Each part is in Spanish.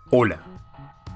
Hola.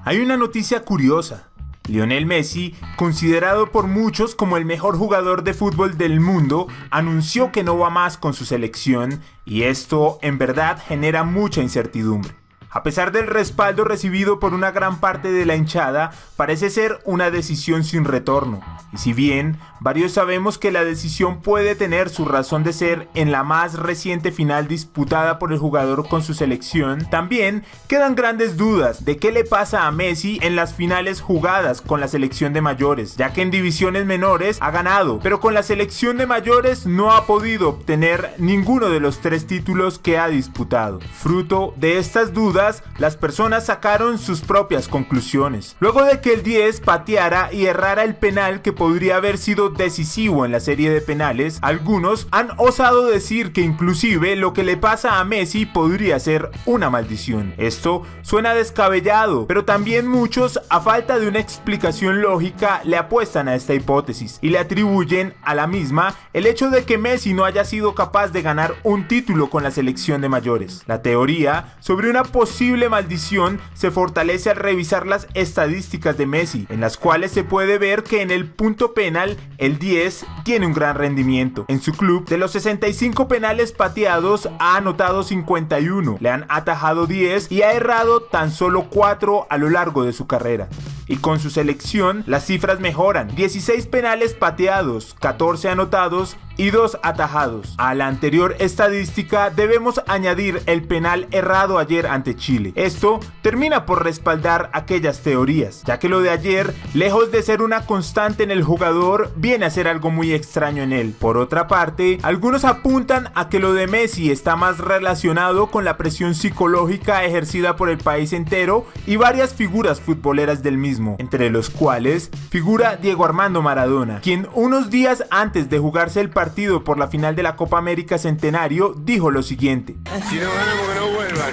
Hay una noticia curiosa. Lionel Messi, considerado por muchos como el mejor jugador de fútbol del mundo, anunció que no va más con su selección y esto en verdad genera mucha incertidumbre. A pesar del respaldo recibido por una gran parte de la hinchada, parece ser una decisión sin retorno. Y si bien varios sabemos que la decisión puede tener su razón de ser en la más reciente final disputada por el jugador con su selección, también quedan grandes dudas de qué le pasa a Messi en las finales jugadas con la selección de mayores, ya que en divisiones menores ha ganado, pero con la selección de mayores no ha podido obtener ninguno de los 3 títulos que ha disputado. Fruto de estas dudas, las personas sacaron sus propias conclusiones. Luego de que el 10 pateara y errara el penal que podría haber sido decisivo en la serie de penales, algunos han osado decir que inclusive lo que le pasa a Messi podría ser una maldición. Esto suena descabellado, pero también muchos, a falta de una explicación lógica, le apuestan a esta hipótesis y le atribuyen a la misma el hecho de que Messi no haya sido capaz de ganar un título con la selección de mayores. La teoría sobre una posible maldición se fortalece al revisar las estadísticas de Messi, en las cuales se puede ver que en el punto penal el 10 tiene un gran rendimiento. En su club, de los 65 penales pateados, ha anotado 51, le han atajado 10 y ha errado tan solo 4 a lo largo de su carrera. Y con su selección las cifras mejoran: 16 penales pateados, 14 anotados y 2 atajados. A la anterior estadística debemos añadir el penal errado ayer ante Chile. Esto termina por respaldar aquellas teorías, ya que lo de ayer, lejos de ser una constante en el jugador, viene a ser algo muy extraño en él. Por otra parte, algunos apuntan a que lo de Messi está más relacionado con la presión psicológica ejercida por el país entero y varias figuras futboleras del mismo, entre los cuales figura Diego Armando Maradona, quien unos días antes de jugarse el partido por la final de la Copa América Centenario dijo lo siguiente: si no ganamos que no vuelvan,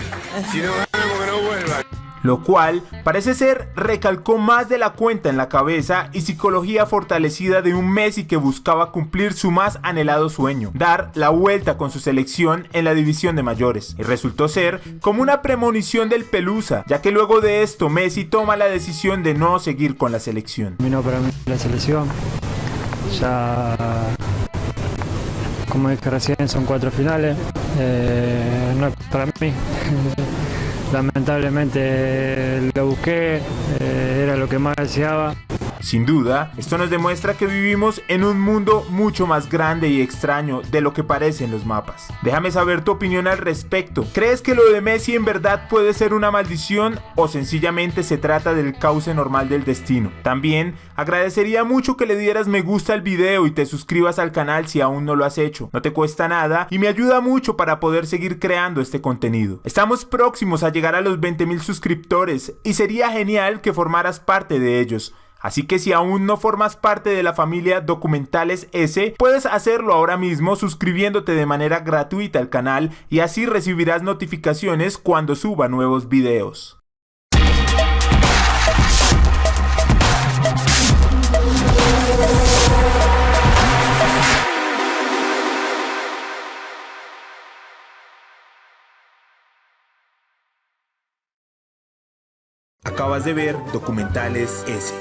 si no ganamos que no vuelvan. Lo cual parece ser recalcó más de la cuenta en la cabeza y psicología fortalecida de un Messi que buscaba cumplir su más anhelado sueño, dar la vuelta con su selección en la división de mayores, y resultó ser como una premonición del Pelusa, ya que luego de esto Messi toma la decisión de no seguir con la selección. Terminó para mí la selección, ya como dije recién son 4 finales, no es para mí. Lamentablemente lo busqué, era lo que más deseaba. Sin duda, esto nos demuestra que vivimos en un mundo mucho más grande y extraño de lo que parece en los mapas. Déjame saber tu opinión al respecto. ¿Crees que lo de Messi en verdad puede ser una maldición o sencillamente se trata del cauce normal del destino? También agradecería mucho que le dieras me gusta al video y te suscribas al canal si aún no lo has hecho. No te cuesta nada y me ayuda mucho para poder seguir creando este contenido. Estamos próximos a llegar a los 20,000 suscriptores y sería genial que formaras parte de ellos. Así que si aún no formas parte de la familia Documentales S, puedes hacerlo ahora mismo suscribiéndote de manera gratuita al canal y así recibirás notificaciones cuando suba nuevos videos. Acabas de ver Documentales S.